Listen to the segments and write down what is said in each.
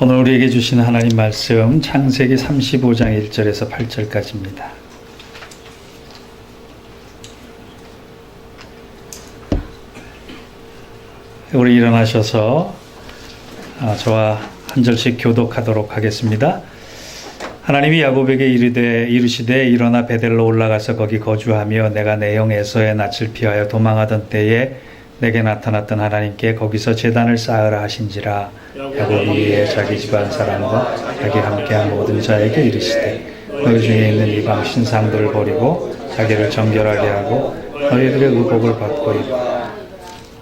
오늘 우리에게 주신 하나님 말씀 창세기 35장 1절에서 8절까지입니다. 우리 일어나셔서 저와 한 절씩 교독하도록 하겠습니다. 하나님이 야곱에게 이르시되 일어나 베델로 올라가서 거기 거주하며 내가 내 형 에서의 낯을 피하여 도망하던 때에 내게 나타났던 하나님께 거기서 제단을 쌓으라 하신지라. 야곱이 이에 자기 집안 사람과 자기 함께한 모든 자에게 이르시되 너희 중에 있는 이방 신상들을 버리고 자기를 정결하게 하고 너희들의 의복을 벗고 입어.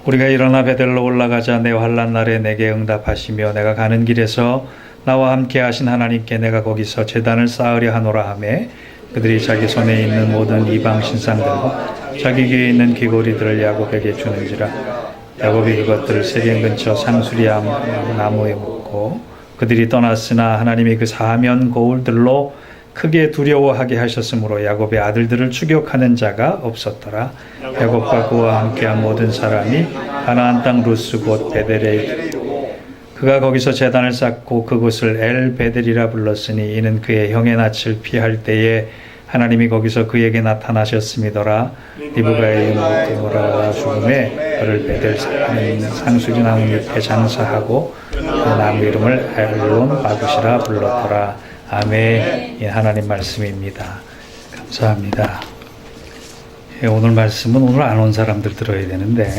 우리가 일어나 베델로 올라가자 내 환난 날에 내게 응답하시며 내가 가는 길에서 나와 함께 하신 하나님께 내가 거기서 제단을 쌓으려 하노라 하매 그들이 자기 손에 있는 모든 이방 신상들과 자기 귀에 있는 귀고리들을 야곱에게 주는지라. 야곱이 그것들을 세겜 근처 상수리 나무에 묻고 그들이 떠났으나 하나님이 그 사면 거울들로 크게 두려워하게 하셨으므로 야곱의 아들들을 추격하는 자가 없었더라. 야곱과 그와 함께한 모든 사람이 가나안 땅 루스 곧 베델에 이르고 그가 거기서 제단을 쌓고 그곳을 엘 베델이라 불렀으니 이는 그의 형의 낯을 피할 때에 하나님이 거기서 그에게 나타나셨음이더라. 리브가의 이모라 죽음에 그를 베델 상수리 나무 밑에 장사하고 그 나무 이름을 엘론 바굿이라 불렀더라. 아멘. 예, 하나님 말씀입니다. 감사합니다. 예, 오늘 말씀은 오늘 안 온 사람들 들어야 되는데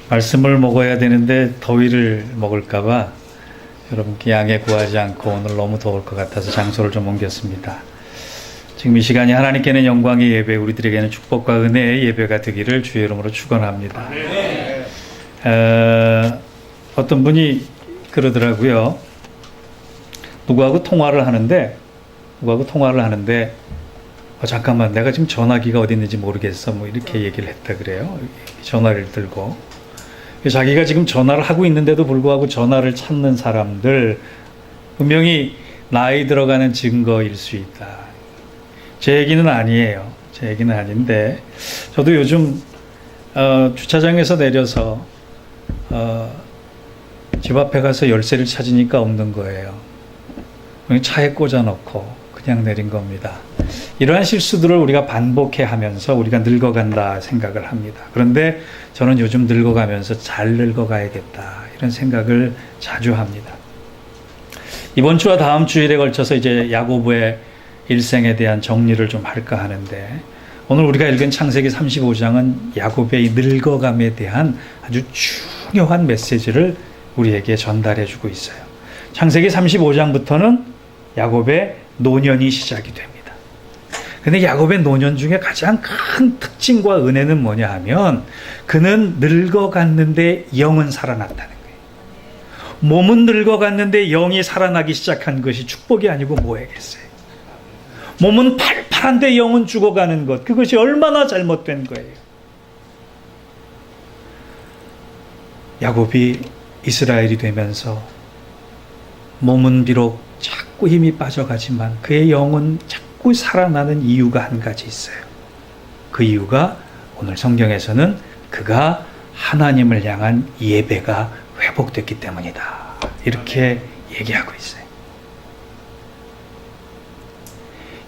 말씀을 먹어야 되는데 더위를 먹을까봐 여러분께 양해 구하지 않고 오늘 너무 더울 것 같아서 장소를 좀 옮겼습니다. 지금 이 시간이 하나님께는 영광의 예배, 우리들에게는 축복과 은혜의 예배가 되기를 주의 이름으로 축원합니다. 어떤 분이 그러더라고요. 누구하고 통화를 하는데 잠깐만 내가 지금 전화기가 어디 있는지 모르겠어 뭐 이렇게 얘기를 했다 그래요. 전화를 들고 자기가 지금 전화를 하고 있는데도 불구하고 전화를 찾는 사람들 분명히 나이 들어가는 증거일 수 있다. 제 얘기는 아니에요. 제 얘기는 아닌데 저도 요즘 주차장에서 내려서 집 앞에 가서 열쇠를 찾으니까 없는 거예요. 차에 꽂아놓고 그냥 내린 겁니다. 이러한 실수들을 우리가 반복해 하면서 우리가 늙어간다 생각을 합니다. 그런데 저는 요즘 늙어가면서 잘 늙어가야겠다 이런 생각을 자주 합니다. 이번 주와 다음 주일에 걸쳐서 이제 야곱의 일생에 대한 정리를 좀 할까 하는데 오늘 우리가 읽은 창세기 35장은 야곱의 늙어감에 대한 아주 중요한 메시지를 우리에게 전달해 주고 있어요. 창세기 35장부터는 야곱의 노년이 시작이 됩니다. 근데 야곱의 노년 중에 가장 큰 특징과 은혜는 뭐냐 하면 그는 늙어갔는데 영은 살아났다는 거예요. 몸은 늙어갔는데 영이 살아나기 시작한 것이 축복이 아니고 뭐겠어요. 몸은 팔팔한데 영은 죽어가는 것, 그것이 얼마나 잘못된 거예요. 야곱이 이스라엘이 되면서 몸은 비록 자꾸 힘이 빠져가지만 그의 영은 자꾸 살아나는 이유가 한 가지 있어요. 그 이유가 오늘 성경에서는 그가 하나님을 향한 예배가 회복됐기 때문이다. 이렇게 얘기하고 있어요.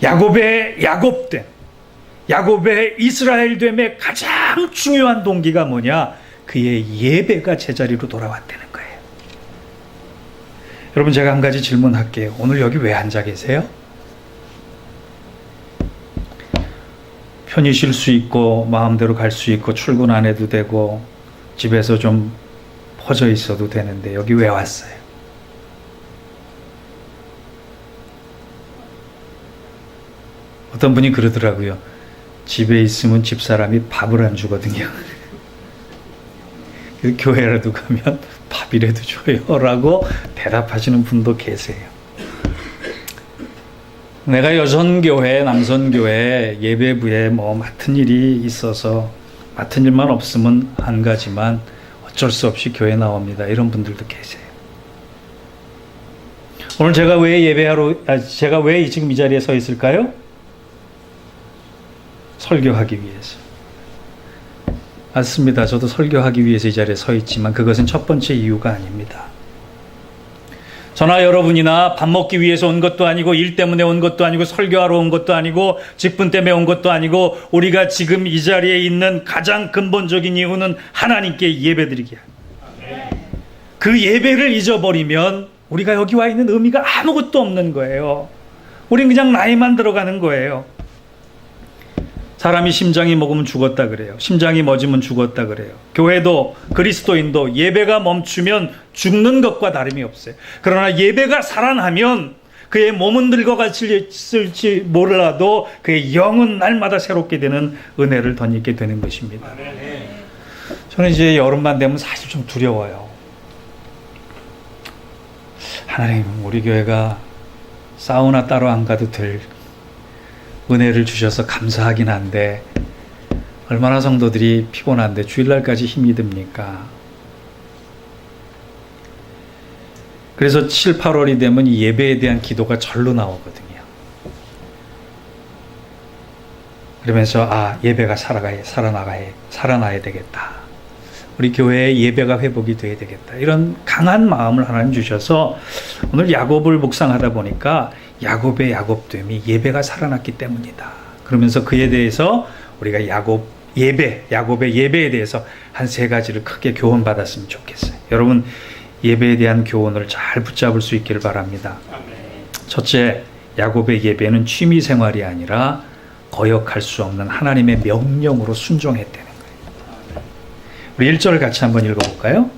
야곱의 야곱됨, 야곱의 이스라엘됨의 가장 중요한 동기가 뭐냐? 그의 예배가 제자리로 돌아왔다는 거예요. 여러분 제가 한 가지 질문할게요. 오늘 여기 왜 앉아 계세요? 편히 쉴 수 있고 마음대로 갈 수 있고 출근 안 해도 되고 집에서 좀 퍼져 있어도 되는데 여기 왜 왔어요? 어떤 분이 그러더라고요. 집에 있으면 집사람이 밥을 안 주거든요. 교회라도 가면 밥이라도 줘요 라고 대답하시는 분도 계세요. 내가 여성교회, 남성교회 예배부에 맡은 일이 있어서 맡은 일만 없으면 안 가지만 어쩔 수 없이 교회 나옵니다. 이런 분들도 계세요. 오늘 제가 왜 지금 이 자리에 서 있을까요? 설교하기 위해서. 맞습니다. 저도 설교하기 위해서 이 자리에 서 있지만 그것은 첫 번째 이유가 아닙니다. 저나 여러분이나 밥 먹기 위해서 온 것도 아니고 일 때문에 온 것도 아니고 설교하러 온 것도 아니고 직분 때문에 온 것도 아니고 우리가 지금 이 자리에 있는 가장 근본적인 이유는 하나님께 예배드리기 합니다. 그 예배를 잊어버리면 우리가 여기 와 있는 의미가 아무것도 없는 거예요. 우린 그냥 나이만 들어가는 거예요. 사람이 심장이 먹으면 죽었다 그래요. 심장이 멎으면 죽었다 그래요. 교회도 그리스도인도 예배가 멈추면 죽는 것과 다름이 없어요. 그러나 예배가 살아나면 그의 몸은 늙어갔을지 몰라도 그의 영은 날마다 새롭게 되는 은혜를 덧입게 되는 것입니다. 저는 이제 여름만 되면 사실 좀 두려워요. 하나님, 우리 교회가 사우나 따로 안 가도 될 은혜를 주셔서 감사하긴 한데 얼마나 성도들이 피곤한데 주일날까지 힘이 듭니까? 그래서 7, 8월이 되면 이 예배에 대한 기도가 절로 나오거든요. 그러면서 예배가 살아나야 되겠다. 우리 교회의 예배가 회복이 돼야 되겠다. 이런 강한 마음을 하나님 주셔서 오늘 야곱을 묵상하다 보니까 야곱의 야곱됨이 예배가 살아났기 때문이다. 그러면서 그에 대해서 우리가 야곱의 예배에 대해서 한 3가지를 크게 교훈받았으면 좋겠어요. 여러분, 예배에 대한 교훈을 잘 붙잡을 수 있기를 바랍니다. 첫째, 야곱의 예배는 취미 생활이 아니라 거역할 수 없는 하나님의 명령으로 순종했다는 거예요. 우리 1절 같이 한번 읽어볼까요?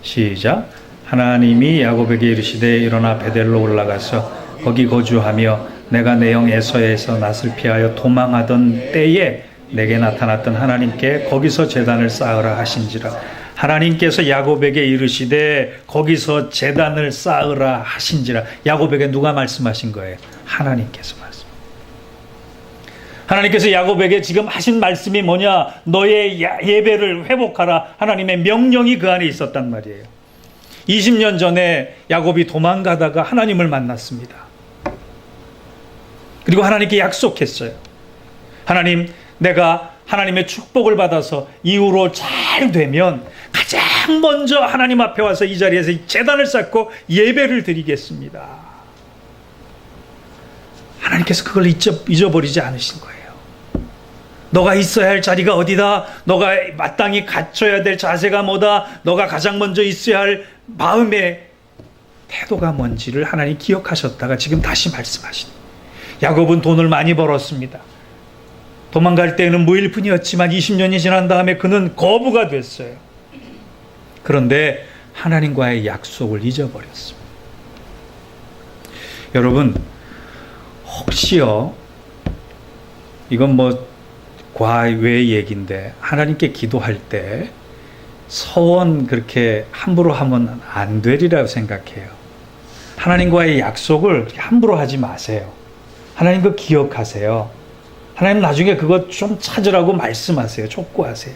시작. 하나님이 야곱에게 이르시되 일어나 베델로 올라가서 거기 거주하며 내가 내 형 에서에서 낯을 피하여 도망하던 때에 내게 나타났던 하나님께 거기서 제단을 쌓으라 하신지라. 하나님께서 야곱에게 이르시되 거기서 제단을 쌓으라 하신지라. 야곱에게 누가 말씀하신 거예요? 하나님께서 하나님께서 야곱에게 지금 하신 말씀이 뭐냐? 너의 예배를 회복하라. 하나님의 명령이 그 안에 있었단 말이에요. 20년 전에 야곱이 도망가다가 하나님을 만났습니다. 그리고 하나님께 약속했어요. 하나님, 내가 하나님의 축복을 받아서 이후로 잘 되면 가장 먼저 하나님 앞에 와서 이 자리에서 제단을 쌓고 예배를 드리겠습니다. 하나님께서 그걸 잊어버리지 않으신 거예요. 너가 있어야 할 자리가 어디다? 너가 마땅히 갖춰야 될 자세가 뭐다? 너가 가장 먼저 있어야 할 마음의 태도가 뭔지를 하나님 기억하셨다가 지금 다시 말씀하시는. 야곱은 돈을 많이 벌었습니다. 도망갈 때는 무일푼이었지만 20년이 지난 다음에 그는 거부가 됐어요. 그런데 하나님과의 약속을 잊어버렸습니다. 여러분, 혹시요, 이건 과외 얘기인데 하나님께 기도할 때 서원 그렇게 함부로 하면 안 되리라고 생각해요. 하나님과의 약속을 함부로 하지 마세요. 하나님 그거 기억하세요. 하나님 나중에 그거 좀 찾으라고 말씀하세요. 촉구하세요.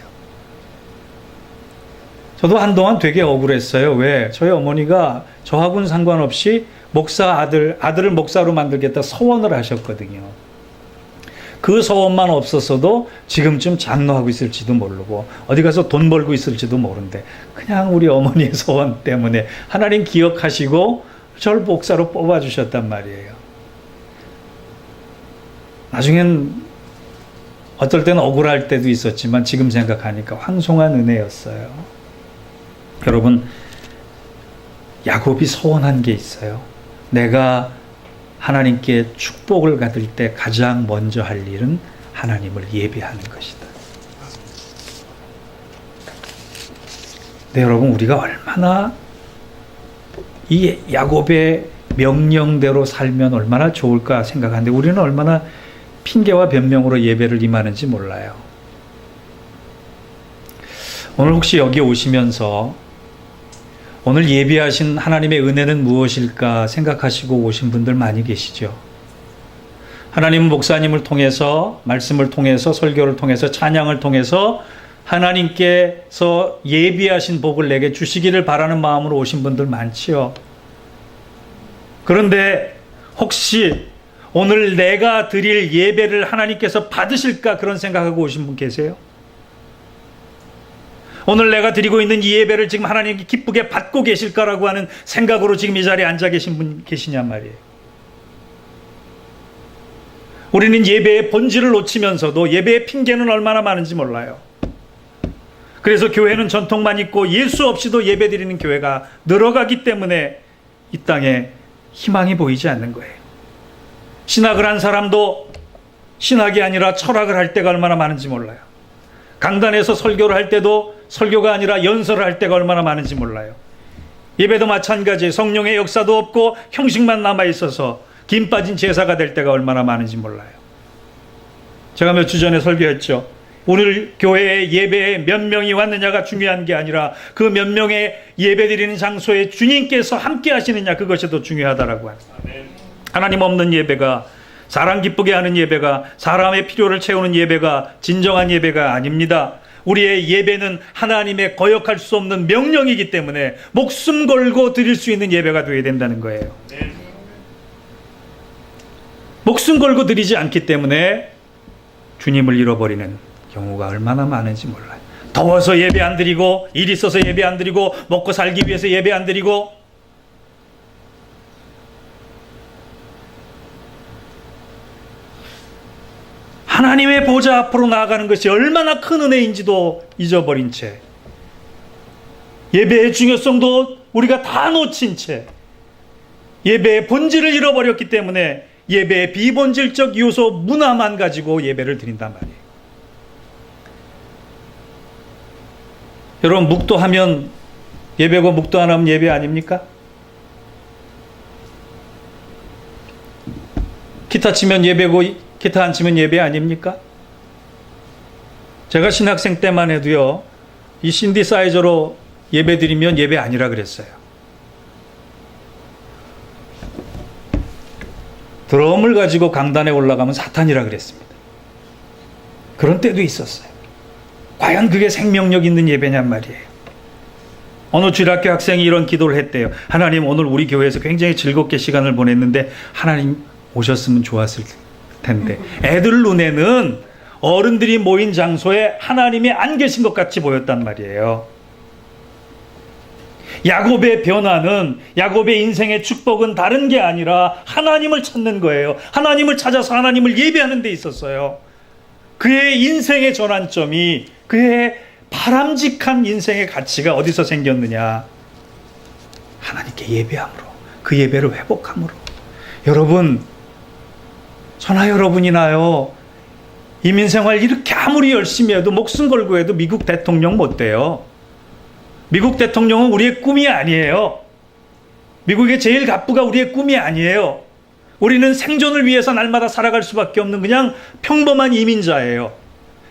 저도 한동안 되게 억울했어요. 왜? 저희 어머니가 저하고는 상관없이 아들을 목사로 만들겠다 서원을 하셨거든요. 그 서원만 없었어도 지금쯤 장로하고 있을지도 모르고 어디 가서 돈 벌고 있을지도 모르는데 그냥 우리 어머니의 서원 때문에 하나님 기억하시고 저를 목사로 뽑아주셨단 말이에요. 나중엔 어떨 때는 억울할 때도 있었지만 지금 생각하니까 황송한 은혜였어요. 여러분, 야곱이 서원한 게 있어요. 내가 하나님께 축복을 받을 때 가장 먼저 할 일은 하나님을 예배하는 것이다. 네, 여러분, 우리가 얼마나 이 야곱의 명령대로 살면 얼마나 좋을까 생각하는데 우리는 얼마나 핑계와 변명으로 예배를 임하는지 몰라요. 오늘 혹시 여기 오시면서 오늘 예비하신 하나님의 은혜는 무엇일까 생각하시고 오신 분들 많이 계시죠. 하나님은 목사님을 통해서, 말씀을 통해서, 설교를 통해서, 찬양을 통해서 하나님께서 예비하신 복을 내게 주시기를 바라는 마음으로 오신 분들 많지요. 그런데 혹시 오늘 내가 드릴 예배를 하나님께서 받으실까 그런 생각하고 오신 분 계세요? 오늘 내가 드리고 있는 이 예배를 지금 하나님께 기쁘게 받고 계실까라고 하는 생각으로 지금 이 자리에 앉아 계신 분 계시냔 말이에요. 우리는 예배의 본질을 놓치면서도 예배의 핑계는 얼마나 많은지 몰라요. 그래서 교회는 전통만 있고 예수 없이도 예배 드리는 교회가 늘어가기 때문에 이 땅에 희망이 보이지 않는 거예요. 신학을 한 사람도 신학이 아니라 철학을 할 때가 얼마나 많은지 몰라요. 강단에서 설교를 할 때도 설교가 아니라 연설을 할 때가 얼마나 많은지 몰라요. 예배도 마찬가지예요. 성령의 역사도 없고 형식만 남아있어서 김 빠진 제사가 될 때가 얼마나 많은지 몰라요. 제가 몇 주 전에 설교했죠. 오늘 교회에 예배에 몇 명이 왔느냐가 중요한 게 아니라 그 몇 명의 예배 드리는 장소에 주님께서 함께 하시느냐, 그것이 더 중요하다라고 합니다. 하나님 없는 예배가, 사람 기쁘게 하는 예배가, 사람의 필요를 채우는 예배가 진정한 예배가 아닙니다. 우리의 예배는 하나님의 거역할 수 없는 명령이기 때문에 목숨 걸고 드릴 수 있는 예배가 되어야 된다는 거예요. 목숨 걸고 드리지 않기 때문에 주님을 잃어버리는 경우가 얼마나 많은지 몰라요. 더워서 예배 안 드리고, 일 있어서 예배 안 드리고, 먹고 살기 위해서 예배 안 드리고, 하나님의 보좌 앞으로 나아가는 것이 얼마나 큰 은혜인지도 잊어버린 채, 예배의 중요성도 우리가 다 놓친 채, 예배의 본질을 잃어버렸기 때문에 예배의 비본질적 요소 문화만 가지고 예배를 드린단 말이에요. 여러분, 묵도하면 예배고 묵도 안 하면 예배 아닙니까? 기타 치면 예배고 기타 안 치면 예배 아닙니까? 제가 신학생 때만 해도요, 이 신디사이저로 예배 드리면 예배 아니라 그랬어요. 드럼을 가지고 강단에 올라가면 사탄이라 그랬습니다. 그런 때도 있었어요. 과연 그게 생명력 있는 예배냔 말이에요. 어느 주일학교 학생이 이런 기도를 했대요. 하나님, 오늘 우리 교회에서 굉장히 즐겁게 시간을 보냈는데 하나님 오셨으면 좋았을 텐데, 애들 눈에는 어른들이 모인 장소에 하나님이 안 계신 것 같이 보였단 말이에요. 야곱의 변화는, 야곱의 인생의 축복은 다른 게 아니라 하나님을 찾는 거예요. 하나님을 찾아서 하나님을 예배하는 데 있었어요. 그의 인생의 전환점이, 그의 바람직한 인생의 가치가 어디서 생겼느냐? 하나님께 예배함으로, 그 예배를 회복함으로. 여러분, 저나 여러분이나요, 이민생활 이렇게 아무리 열심히 해도, 목숨 걸고 해도 미국 대통령 못 돼요. 미국 대통령은 우리의 꿈이 아니에요. 미국의 제일 갑부가 우리의 꿈이 아니에요. 우리는 생존을 위해서 날마다 살아갈 수밖에 없는 그냥 평범한 이민자예요.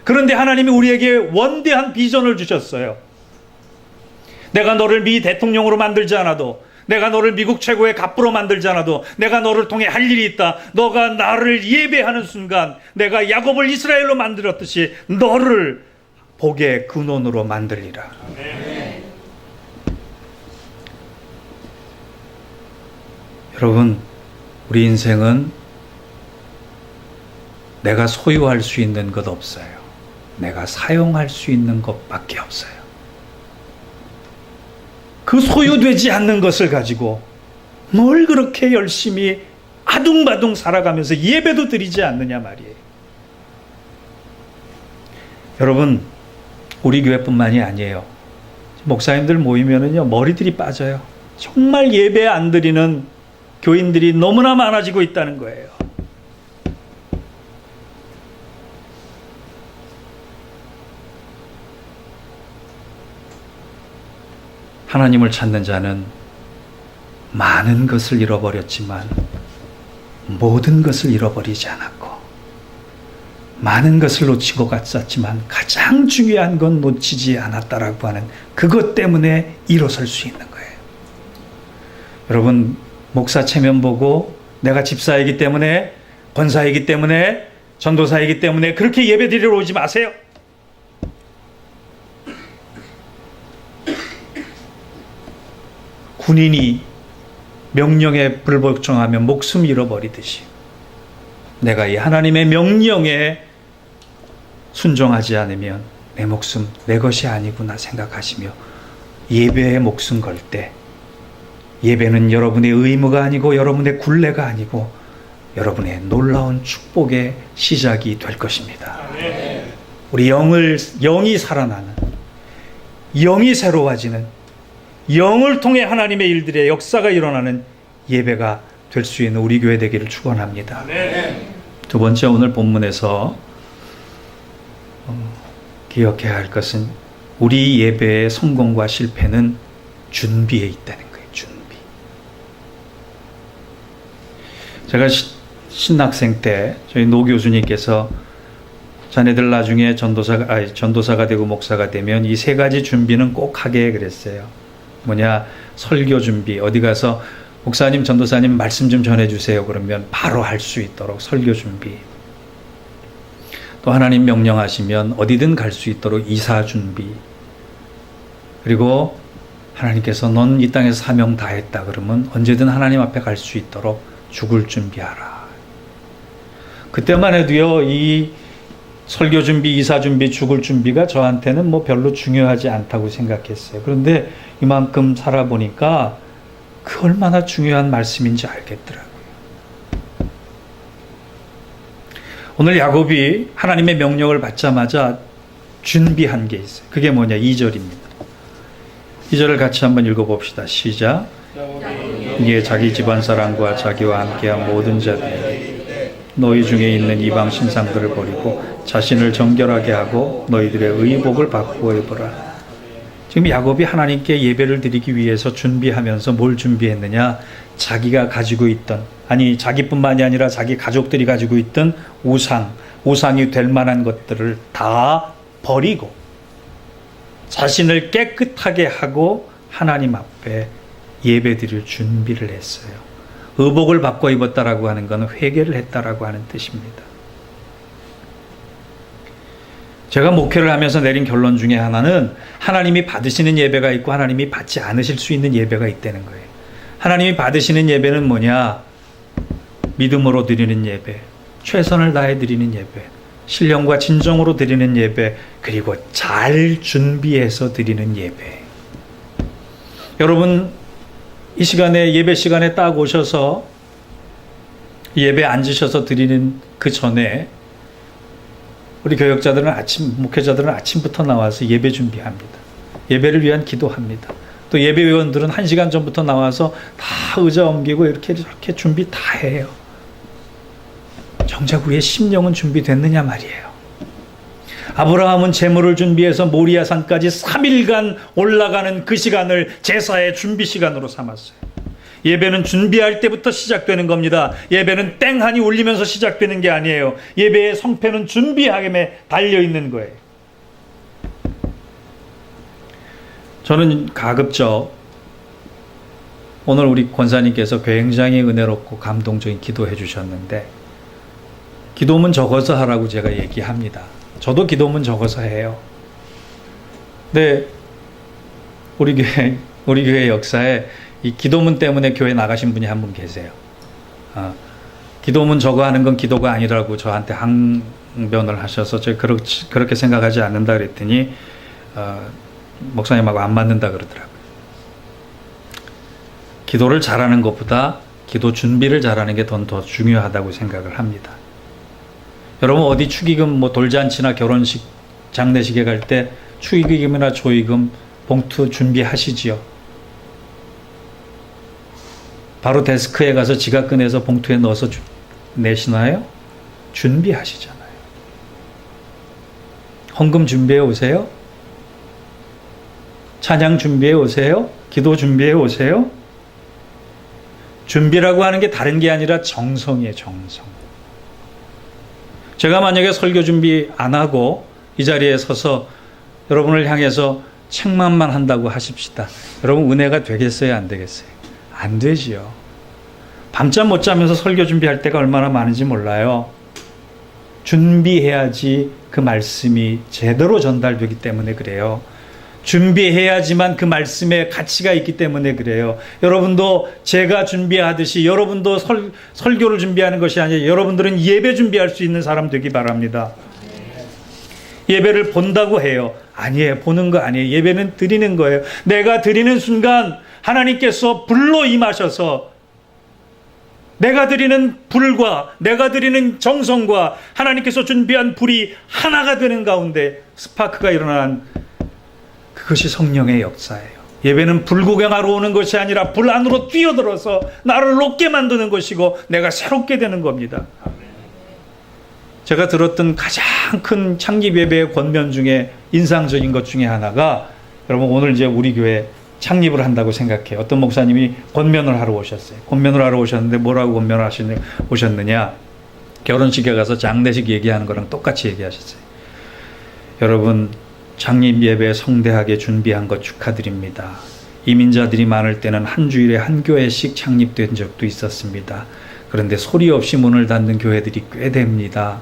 그런데 하나님이 우리에게 원대한 비전을 주셨어요. 내가 너를 미 대통령으로 만들지 않아도, 내가 너를 미국 최고의 갑부로 만들지 않아도, 내가 너를 통해 할 일이 있다. 너가 나를 예배하는 순간 내가 야곱을 이스라엘로 만들었듯이 너를 복의 근원으로 만들리라. 네. 여러분, 우리 인생은 내가 소유할 수 있는 것 없어요. 내가 사용할 수 있는 것밖에 없어요. 그 소유되지 않는 것을 가지고 뭘 그렇게 열심히 아둥바둥 살아가면서 예배도 드리지 않느냐 말이에요. 여러분, 우리 교회뿐만이 아니에요. 목사님들 모이면은요, 머리들이 빠져요. 정말 예배 안 드리는 교인들이 너무나 많아지고 있다는 거예요. 하나님을 찾는 자는 많은 것을 잃어버렸지만 모든 것을 잃어버리지 않았고, 많은 것을 놓친 것 같았지만 가장 중요한 건 놓치지 않았다라고 하는 그것 때문에 일어설 수 있는 거예요. 여러분, 목사 체면 보고 내가 집사이기 때문에, 권사이기 때문에, 전도사이기 때문에 그렇게 예배 드리러 오지 마세요. 군인이 명령에 불복종하면 목숨 잃어버리듯이 내가 이 하나님의 명령에 순종하지 않으면 내 목숨 내 것이 아니구나 생각하시며 예배에 목숨 걸 때, 예배는 여러분의 의무가 아니고 여러분의 굴레가 아니고 여러분의 놀라운 축복의 시작이 될 것입니다. 우리 영이 살아나는, 영이 새로워지는, 영을 통해 하나님의 일들의 역사가 일어나는 예배가 될 수 있는 우리 교회 되기를 축원합니다. 두 번째, 오늘 본문에서 기억해야 할 것은 우리 예배의 성공과 실패는 준비에 있다는 거예요. 준비. 제가 신학생 때 저희 노 교수님께서 자네들 나중에 전도사가 되고 목사가 되면 이 세 가지 준비는 꼭 하게 그랬어요. 뭐냐? 설교 준비. 어디 가서 목사님, 전도사님 말씀 좀 전해주세요. 그러면 바로 할 수 있도록 설교 준비. 또 하나님 명령하시면 어디든 갈 수 있도록 이사 준비. 그리고 하나님께서 넌 이 땅에서 사명 다 했다 그러면 언제든 하나님 앞에 갈 수 있도록 죽을 준비하라. 그때만 해도요, 이 설교 준비, 이사 준비, 죽을 준비가 저한테는 뭐 별로 중요하지 않다고 생각했어요. 그런데 이만큼 살아보니까 그 얼마나 중요한 말씀인지 알겠더라고요. 오늘 야곱이 하나님의 명령을 받자마자 준비한 게 있어요. 그게 뭐냐? 2절입니다. 2절을 같이 한번 읽어봅시다. 시작. 이에 자기 집안 사람과 자기와 함께한 모든 자들이 너희 중에 있는 이방 신상들을 버리고 자신을 정결하게 하고 너희들의 의복을 바꾸어 입어라. 지금 야곱이 하나님께 예배를 드리기 위해서 준비하면서 뭘 준비했느냐? 자기가 가지고 있던, 아니 자기뿐만이 아니라 자기 가족들이 가지고 있던 우상이 될 만한 것들을 다 버리고 자신을 깨끗하게 하고 하나님 앞에 예배 드릴 준비를 했어요. 의복을 바꿔 입었다라고 하는 것은 회개를 했다라고 하는 뜻입니다. 제가 목회를 하면서 내린 결론 중에 하나는 하나님이 받으시는 예배가 있고 하나님이 받지 않으실 수 있는 예배가 있다는 거예요. 하나님이 받으시는 예배는 뭐냐? 믿음으로 드리는 예배, 최선을 다해 드리는 예배, 신령과 진정으로 드리는 예배, 그리고 잘 준비해서 드리는 예배. 여러분, 이 시간에 예배 시간에 딱 오셔서 예배 앉으셔서 드리는 그 전에 우리 교역자들은 목회자들은 아침부터 나와서 예배 준비합니다. 예배를 위한 기도합니다. 또 예배위원들은 1시간 전부터 나와서 다 의자 옮기고 이렇게 준비 다 해요. 정작 우리의 심령은 준비됐느냐 말이에요. 아브라함은 제물을 준비해서 모리아 산까지 3일간 올라가는 그 시간을 제사의 준비 시간으로 삼았어요. 예배는 준비할 때부터 시작되는 겁니다. 예배는 땡하니 울리면서 시작되는 게 아니에요. 예배의 성패는 준비함에 달려있는 거예요. 저는 가급적 오늘 우리 권사님께서 굉장히 은혜롭고 감동적인 기도해 주셨는데 기도문 적어서 하라고 제가 얘기합니다. 저도 기도문 적어서 해요. 근데 우리 교회 역사에 이 기도문 때문에 교회 나가신 분이 한 분 계세요. 기도문 저거 하는 건 기도가 아니라고 저한테 항변을 하셔서 제가 그렇게 생각하지 않는다 그랬더니 목사님하고 안 맞는다 그러더라고요. 기도를 잘하는 것보다 기도 준비를 잘하는 게 더 중요하다고 생각을 합니다. 여러분 어디 축의금 돌잔치나 결혼식 장례식에 갈 때 축의금이나 조의금 봉투 준비하시지요. 바로 데스크에 가서 지갑 꺼내서 봉투에 넣어서 내시나요? 준비하시잖아요. 헌금 준비해 오세요? 찬양 준비해 오세요? 기도 준비해 오세요? 준비라고 하는 게 다른 게 아니라 정성이에요. 정성. 제가 만약에 설교 준비 안 하고 이 자리에 서서 여러분을 향해서 책망만 한다고 하십시다. 여러분 은혜가 되겠어요? 안 되겠어요? 안 되지요. 밤잠 못 자면서 설교 준비할 때가 얼마나 많은지 몰라요. 준비해야지 그 말씀이 제대로 전달되기 때문에 그래요. 준비해야지만 그 말씀에 가치가 있기 때문에 그래요. 여러분도 제가 준비하듯이 여러분도 설교를 준비하는 것이 아니라 여러분들은 예배 준비할 수 있는 사람 되기 바랍니다. 예배를 본다고 해요. 아니에요. 보는 거 아니에요. 예배는 드리는 거예요. 내가 드리는 순간 하나님께서 불로 임하셔서 내가 드리는 불과 내가 드리는 정성과 하나님께서 준비한 불이 하나가 되는 가운데 스파크가 일어난 그것이 성령의 역사예요. 예배는 불 구경하러 오는 것이 아니라 불 안으로 뛰어들어서 나를 높게 만드는 것이고 내가 새롭게 되는 겁니다. 제가 들었던 가장 큰 창립 예배의 권면 중에 인상적인 것 중에 하나가, 여러분 오늘 이제 우리 교회 창립을 한다고 생각해요. 어떤 목사님이 권면을 하러 오셨어요. 권면을 하러 오셨는데 뭐라고 권면을 오셨느냐, 결혼식에 가서 장례식 얘기하는 거랑 똑같이 얘기하셨어요. 여러분, 창립 예배 성대하게 준비한 것 축하드립니다. 이민자들이 많을 때는 한 주일에 한 교회씩 창립된 적도 있었습니다. 그런데 소리 없이 문을 닫는 교회들이 꽤 됩니다.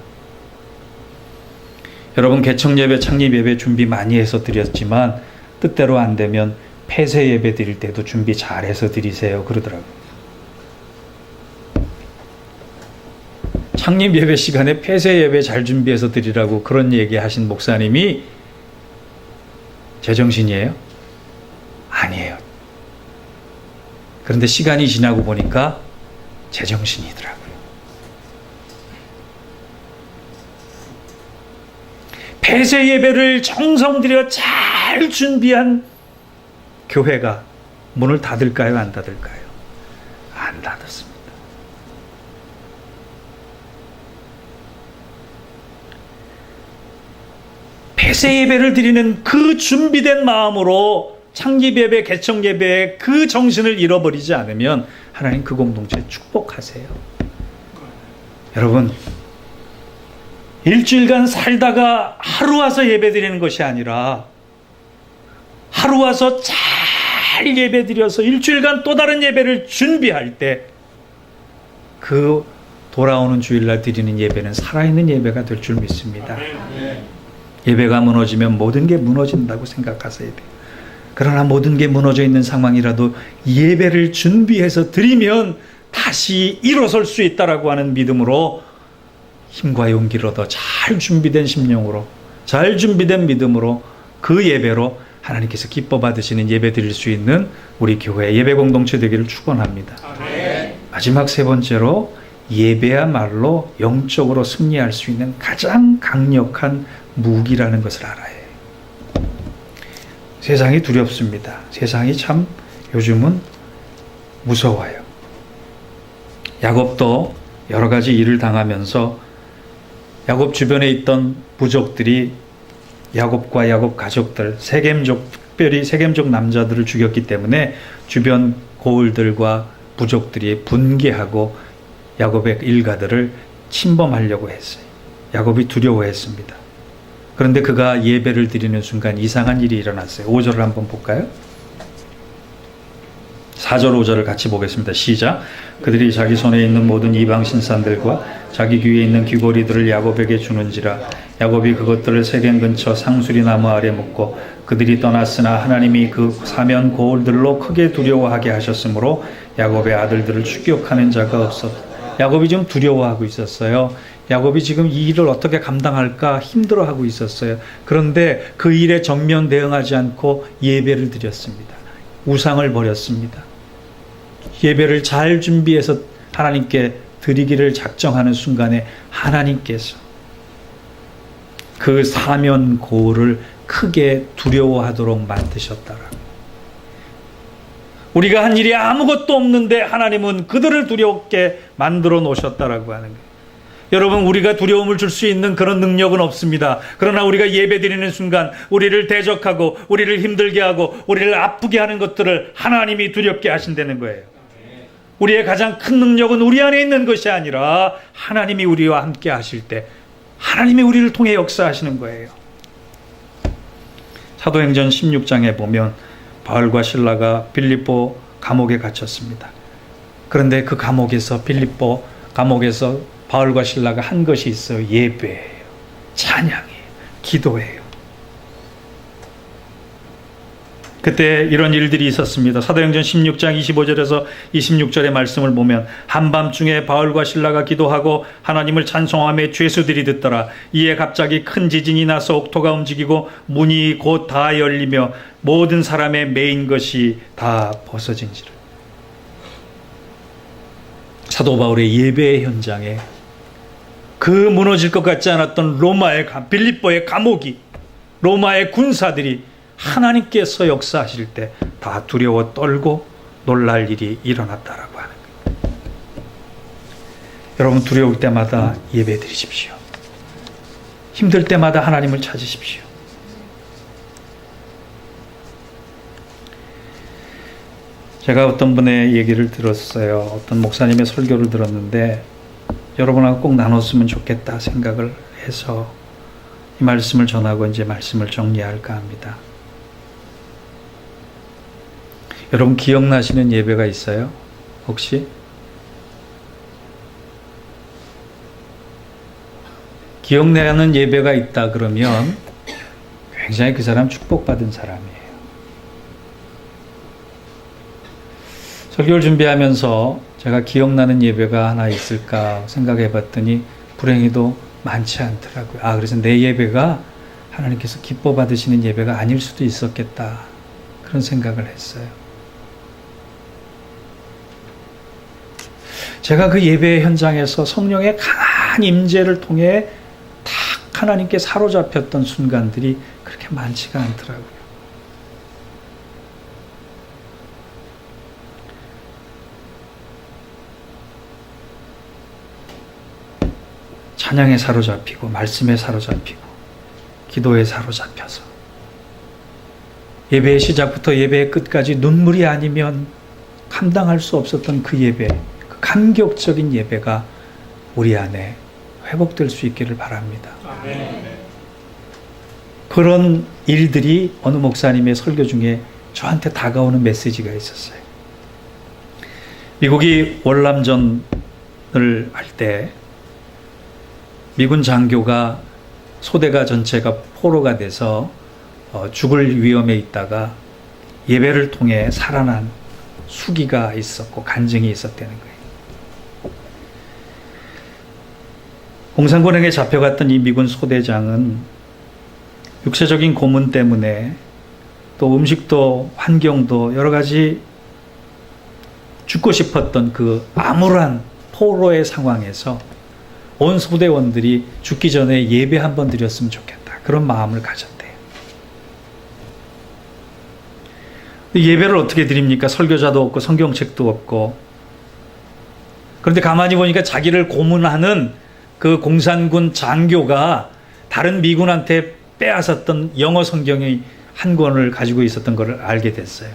여러분, 개척 예배, 창립 예배 준비 많이 해서 드렸지만 뜻대로 안 되면 폐쇄 예배 드릴 때도 준비 잘해서 드리세요. 그러더라고요. 창립 예배 시간에 폐쇄 예배 잘 준비해서 드리라고 그런 얘기 하신 목사님이 제정신이에요? 아니에요. 그런데 시간이 지나고 보니까 제정신이더라고요. 폐쇄 예배를 정성 들여 잘 준비한 교회가 문을 닫을까요? 안 닫을까요? 안 닫았습니다. 폐쇄 예배를 드리는 그 준비된 마음으로 창립 예배, 개척 예배의 그 정신을 잃어버리지 않으면 하나님 그 공동체 축복하세요. 여러분, 일주일간 살다가 하루 와서 예배 드리는 것이 아니라 하루 와서 잘 예배 드려서 일주일간 또 다른 예배를 준비할 때 그 돌아오는 주일날 드리는 예배는 살아있는 예배가 될 줄 믿습니다. 예배가 무너지면 모든 게 무너진다고 생각하셔야 돼요. 그러나 모든 게 무너져 있는 상황이라도 예배를 준비해서 드리면 다시 일어설 수 있다라고 하는 믿음으로 힘과 용기를 얻어 잘 준비된 심령으로, 잘 준비된 믿음으로 그 예배로 하나님께서 기뻐 받으시는 예배 드릴 수 있는 우리 교회 예배 공동체 되기를 축원합니다. 마지막 세 번째로, 예배야말로 영적으로 승리할 수 있는 가장 강력한 무기라는 것을 알아야 해요. 세상이 두렵습니다. 세상이 참 요즘은 무서워요. 야곱도 여러 가지 일을 당하면서 야곱 주변에 있던 부족들이 야곱과 야곱 가족들, 세겜족, 특별히 세겜족 남자들을 죽였기 때문에 주변 고을들과 부족들이 분개하고 야곱의 일가들을 침범하려고 했어요. 야곱이 두려워했습니다. 그런데 그가 예배를 드리는 순간 이상한 일이 일어났어요. 5절을 한번 볼까요? 4절 5절을 같이 보겠습니다. 시작. 그들이 자기 손에 있는 모든 이방 신산들과 자기 귀에 있는 귀고리들을 야곱에게 주는지라. 야곱이 그것들을 세겜 근처 상수리 나무 아래 묻고 그들이 떠났으나 하나님이 그 사면 고을들로 크게 두려워하게 하셨으므로 야곱의 아들들을 추격하는 자가 없었다. 야곱이 좀 두려워하고 있었어요. 야곱이 지금 이 일을 어떻게 감당할까 힘들어하고 있었어요. 그런데 그 일에 정면 대응하지 않고 예배를 드렸습니다. 우상을 버렸습니다. 예배를 잘 준비해서 하나님께 드리기를 작정하는 순간에 하나님께서 그 사면 고을을 크게 두려워하도록 만드셨다라고. 우리가 한 일이 아무것도 없는데 하나님은 그들을 두렵게 만들어 놓으셨다라고 하는 거예요. 여러분, 우리가 두려움을 줄 수 있는 그런 능력은 없습니다. 그러나 우리가 예배 드리는 순간 우리를 대적하고 우리를 힘들게 하고 우리를 아프게 하는 것들을 하나님이 두렵게 하신다는 거예요. 우리의 가장 큰 능력은 우리 안에 있는 것이 아니라 하나님이 우리와 함께 하실 때 하나님이 우리를 통해 역사하시는 거예요. 사도행전 16장에 보면 바울과 실라가 빌립보 감옥에 갇혔습니다. 그런데 그 감옥에서 빌립보 감옥에서 바울과 실라가 한 것이 있어요. 예배예요. 찬양이에요. 기도예요. 그때 이런 일들이 있었습니다. 사도행전 16장 25절에서 26절의 말씀을 보면 한밤중에 바울과 실라가 기도하고 하나님을 찬송하며 죄수들이 듣더라. 이에 갑자기 큰 지진이 나서 옥토가 움직이고 문이 곧 다 열리며 모든 사람의 매인 것이 다 벗어진지라. 사도 바울의 예배의 현장에 그 무너질 것 같지 않았던 빌립보의 감옥이, 로마의 군사들이 하나님께서 역사하실 때 다 두려워 떨고 놀랄 일이 일어났다라고 하는 거예요. 여러분, 두려울 때마다 예배 드리십시오. 힘들 때마다 하나님을 찾으십시오. 제가 어떤 분의 얘기를 들었어요. 어떤 목사님의 설교를 들었는데 여러분하고 꼭 나눴으면 좋겠다 생각을 해서 이 말씀을 전하고 이제 말씀을 정리할까 합니다. 여러분, 기억나시는 예배가 있어요? 혹시? 기억나는 예배가 있다 그러면 굉장히 그 사람 축복받은 사람이에요. 설교를 준비하면서 제가 기억나는 예배가 하나 있을까 생각해 봤더니 불행히도 많지 않더라고요. 그래서 내 예배가 하나님께서 기뻐 받으시는 예배가 아닐 수도 있었겠다, 그런 생각을 했어요. 제가 그 예배 현장에서 성령의 강한 임재를 통해 딱 하나님께 사로잡혔던 순간들이 그렇게 많지가 않더라고요. 찬양에 사로잡히고 말씀에 사로잡히고 기도에 사로잡혀서 예배의 시작부터 예배의 끝까지 눈물이 아니면 감당할 수 없었던 그 예배, 그 감격적인 예배가 우리 안에 회복될 수 있기를 바랍니다. 아멘. 그런 일들이 어느 목사님의 설교 중에 저한테 다가오는 메시지가 있었어요. 미국이 월남전을 할 때 미군 장교가 소대가 전체가 포로가 돼서 죽을 위험에 있다가 예배를 통해 살아난 수기가 있었고 간증이 있었다는 거예요. 공산군에게 잡혀갔던 이 미군 소대장은 육체적인 고문 때문에 또 음식도 환경도 여러 가지 죽고 싶었던 그 암울한 포로의 상황에서 온 소대원들이 죽기 전에 예배 한번 드렸으면 좋겠다, 그런 마음을 가졌대요. 예배를 어떻게 드립니까? 설교자도 없고 성경책도 없고. 그런데 가만히 보니까 자기를 고문하는 그 공산군 장교가 다른 미군한테 빼앗았던 영어 성경의 한 권을 가지고 있었던 것을 알게 됐어요.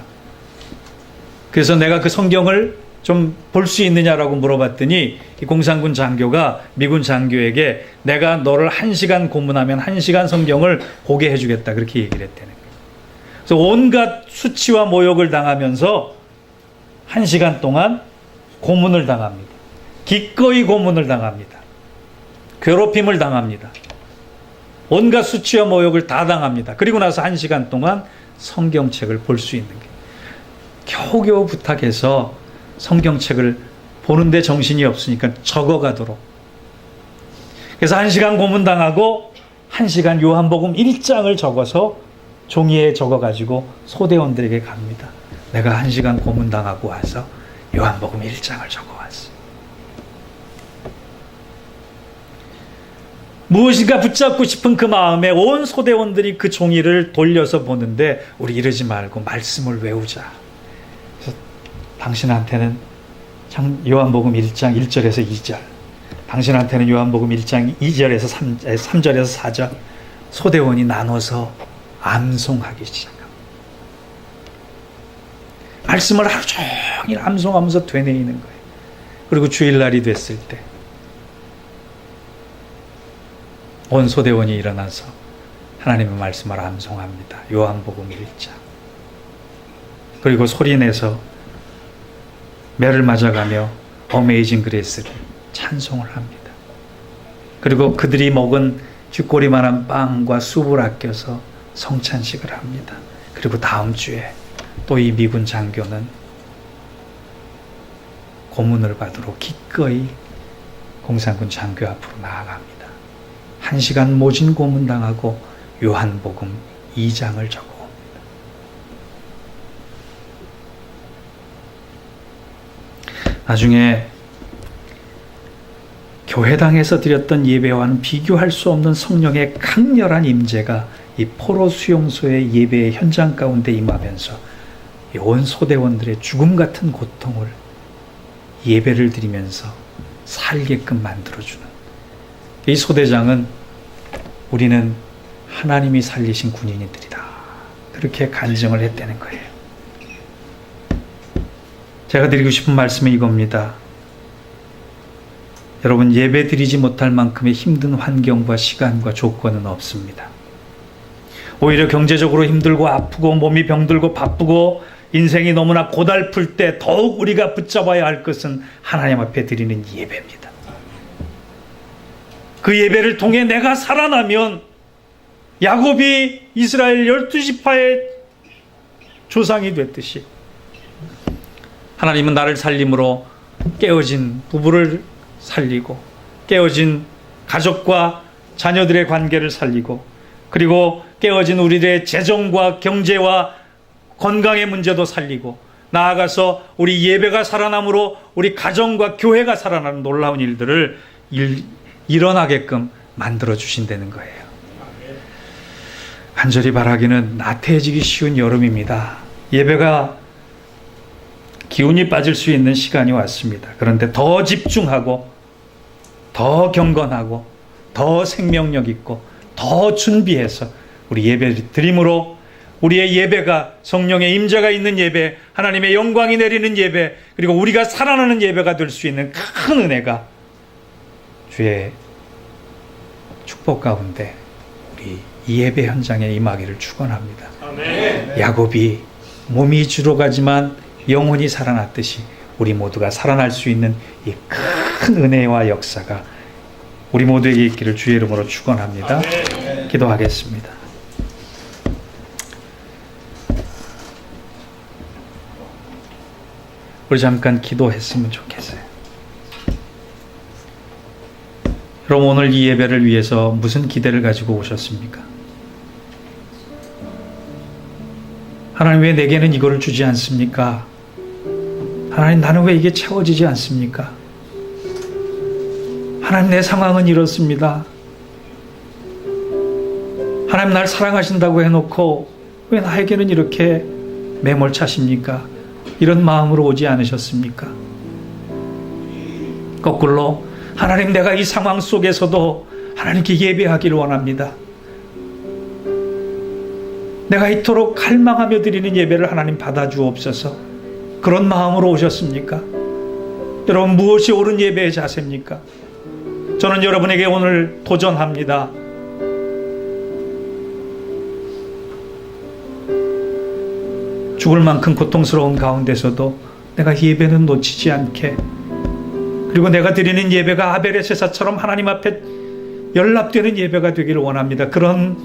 그래서 내가 그 성경을 좀 볼 수 있느냐라고 물어봤더니 이 공산군 장교가 미군 장교에게 내가 너를 1시간 고문하면 1시간 성경을 보게 해주겠다, 그렇게 얘기를 했다는 거예요. 그래서 온갖 수치와 모욕을 당하면서 1시간 동안 고문을 당합니다. 기꺼이 고문을 당합니다. 괴롭힘을 당합니다. 온갖 수치와 모욕을 다 당합니다. 그리고 나서 1시간 동안 성경책을 볼 수 있는 거예요. 겨우겨우 부탁해서 성경책을 보는데 정신이 없으니까 적어가도록. 그래서 1시간 고문당하고 1시간 요한복음 1장을 적어서 종이에 적어가지고 소대원들에게 갑니다. 내가 1시간 고문당하고 와서 요한복음 1장을 적어왔어. 무엇인가 붙잡고 싶은 그 마음에 온 소대원들이 그 종이를 돌려서 보는데 우리 이러지 말고 말씀을 외우자. 그래서 당신한테는 요한복음 1장 1절에서 2절, 당신한테는 요한복음 1장 2절에서 3절에서 4절 소대원이 나눠서 암송하기 시작합니다. 말씀을 하루 종일 암송하면서 되뇌이는 거예요. 그리고 주일날이 됐을 때 온 소대원이 일어나서 하나님의 말씀을 암송합니다. 요한복음 1장. 그리고 소리내서 매를 맞아가며 어메이징 그레이스를 찬송을 합니다. 그리고 그들이 먹은 쥐꼬리만한 빵과 숲을 아껴서 성찬식을 합니다. 그리고 다음 주에 또 이 미군 장교는 고문을 받으러 기꺼이 공산군 장교 앞으로 나아갑니다. 1시간 모진 고문당하고 요한복음 2장을 적어옵니다. 나중에 교회당에서 드렸던 예배와는 비교할 수 없는 성령의 강렬한 임재가 이 포로 수용소의 예배의 현장 가운데 임하면서 온 소대원들의 죽음 같은 고통을 예배를 드리면서 살게끔 만들어주는 이 소대장은 우리는 하나님이 살리신 군인들이다, 그렇게 간증을 했다는 거예요. 제가 드리고 싶은 말씀은 이겁니다. 여러분, 예배 드리지 못할 만큼의 힘든 환경과 시간과 조건은 없습니다. 오히려 경제적으로 힘들고 아프고 몸이 병들고 바쁘고 인생이 너무나 고달플 때 더욱 우리가 붙잡아야 할 것은 하나님 앞에 드리는 예배입니다. 그 예배를 통해 내가 살아나면 야곱이 이스라엘 12지파의 조상이 됐듯이 하나님은 나를 살림으로 깨어진 부부를 살리고 깨어진 가족과 자녀들의 관계를 살리고 그리고 깨어진 우리들의 재정과 경제와 건강의 문제도 살리고 나아가서 우리 예배가 살아남으로 우리 가정과 교회가 살아나는 놀라운 일들을 일어나게끔 만들어 주신다는 거예요. 간절히 바라기는 나태해지기 쉬운 여름입니다. 예배가 기운이 빠질 수 있는 시간이 왔습니다. 그런데 더 집중하고 더 경건하고 더 생명력 있고 더 준비해서 우리 예배 드림으로 우리의 예배가 성령의 임재가 있는 예배, 하나님의 영광이 내리는 예배, 그리고 우리가 살아나는 예배가 될 수 있는 큰 은혜가 주의 축복 가운데 우리 이 예배 현장에 임하기를 축원합니다. 아멘. 야곱이 몸이 죽어가지만 영혼이 살아났듯이 우리 모두가 살아날 수 있는 이 큰 은혜와 역사가 우리 모두에게 있기를 주의 이름으로 축원합니다. 아멘. 기도하겠습니다. 우리 잠깐 기도했으면 좋겠어요. 여러분, 오늘 이 예배를 위해서 무슨 기대를 가지고 오셨습니까? 하나님, 왜 내게는 이거를 주지 않습니까? 하나님, 나는 왜 이게 채워지지 않습니까? 하나님, 내 상황은 이렇습니다. 하나님, 날 사랑하신다고 해놓고 왜 나에게는 이렇게 매몰차십니까? 이런 마음으로 오지 않으셨습니까? 거꾸로 하나님, 내가 이 상황 속에서도 하나님께 예배하기를 원합니다. 내가 이토록 갈망하며 드리는 예배를 하나님 받아주옵소서. 그런 마음으로 오셨습니까? 여러분, 무엇이 옳은 예배의 자세입니까? 저는 여러분에게 오늘 도전합니다. 죽을 만큼 고통스러운 가운데서도 내가 예배는 놓치지 않게, 그리고 내가 드리는 예배가 아벨의 제사처럼 하나님 앞에 연락되는 예배가 되기를 원합니다. 그런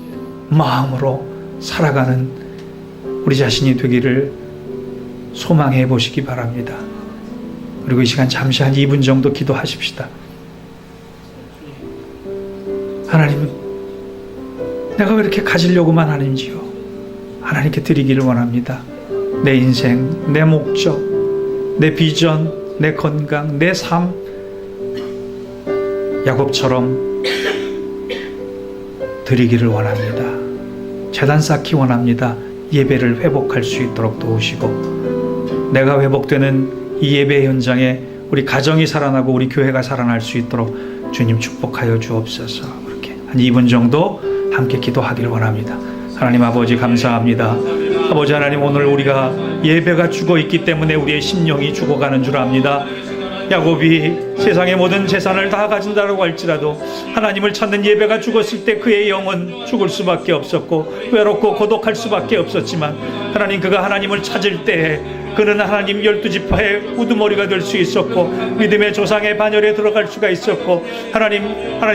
마음으로 살아가는 우리 자신이 되기를 소망해 보시기 바랍니다. 그리고 이 시간 잠시 한 2분 정도 기도하십시다. 하나님, 내가 왜 이렇게 가지려고만 하는지요? 하나님께 드리기를 원합니다. 내 인생, 내 목적, 내 비전, 내 건강, 내 삶, 야곱처럼 드리기를 원합니다. 제단 쌓기 원합니다. 예배를 회복할 수 있도록 도우시고, 내가 회복되는 이 예배 현장에 우리 가정이 살아나고 우리 교회가 살아날 수 있도록 주님 축복하여 주옵소서. 그렇게 한 2분 정도 함께 기도하기를 원합니다. 하나님 아버지, 감사합니다. 아버지 하나님, 오늘 우리가 예배가 죽어있기 때문에 우리의 심령이 죽어가는 줄 압니다. 야곱이 세상의 모든 재산을 다 가진다라고 할지라도 하나님을 찾는 예배가 죽었을 때 그의 영은 죽을 수밖에 없었고 외롭고 고독할 수밖에 없었지만 하나님, 그가 하나님을 찾을 때에 그는 하나님 12지파의 우두머리가 될 수 있었고 믿음의 조상의 반열에 들어갈 수가 있었고 하나님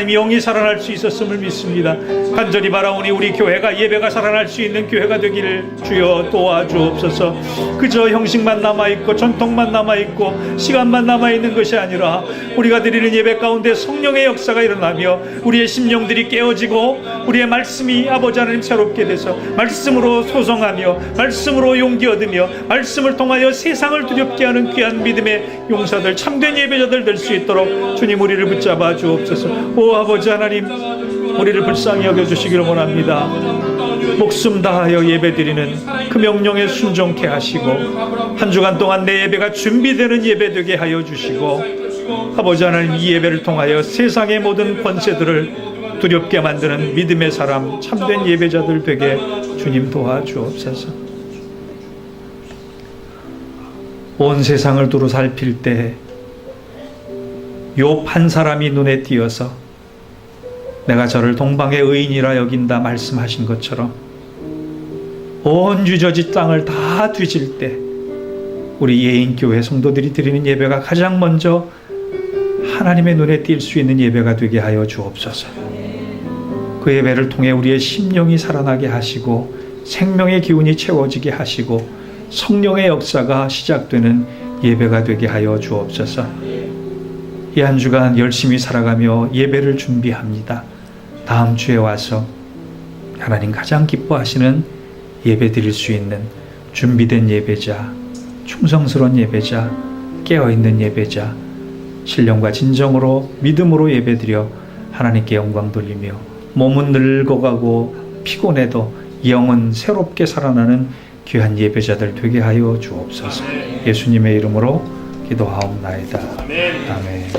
영이 살아날 수 있었음을 믿습니다. 간절히 바라오니 우리 교회가 예배가 살아날 수 있는 교회가 되기를 주여 도와주옵소서. 그저 형식만 남아있고 전통만 남아있고 시간만 남아있는 것이 아니라 우리가 드리는 예배 가운데 성령의 역사가 일어나며 우리의 심령들이 깨어지고 우리의 말씀이 아버지 하나님 새롭게 돼서 말씀으로 소성하며 말씀으로 용기 얻으며 말씀을 통하여 세상을 두렵게 하는 귀한 믿음의 용사들, 참된 예배자들 될 수 있도록 주님 우리를 붙잡아 주옵소서. 오 아버지 하나님, 우리를 불쌍히 여겨주시기를 원합니다. 목숨 다하여 예배드리는 그 명령에 순종케 하시고 한 주간 동안 내 예배가 준비되는 예배 되게 하여 주시고 아버지 하나님, 이 예배를 통하여 세상의 모든 권세들을 두렵게 만드는 믿음의 사람, 참된 예배자들 되게 주님 도와주옵소서. 온 세상을 두루 살필 때 욥 한 사람이 눈에 띄어서 내가 저를 동방의 의인이라 여긴다 말씀하신 것처럼 온 유저지 땅을 다 뒤질 때 우리 예인교회 성도들이 드리는 예배가 가장 먼저 하나님의 눈에 띌 수 있는 예배가 되게 하여 주옵소서. 그 예배를 통해 우리의 심령이 살아나게 하시고 생명의 기운이 채워지게 하시고 성령의 역사가 시작되는 예배가 되게 하여 주옵소서. 이 한 주간 열심히 살아가며 예배를 준비합니다. 다음 주에 와서 하나님 가장 기뻐하시는 예배 드릴 수 있는 준비된 예배자, 충성스러운 예배자, 깨어있는 예배자, 신령과 진정으로 믿음으로 예배드려 하나님께 영광 돌리며 몸은 늙어가고 피곤해도 영은 새롭게 살아나는 귀한 예배자들 되게 하여 주옵소서. 예수님의 이름으로 기도하옵나이다. 아멘.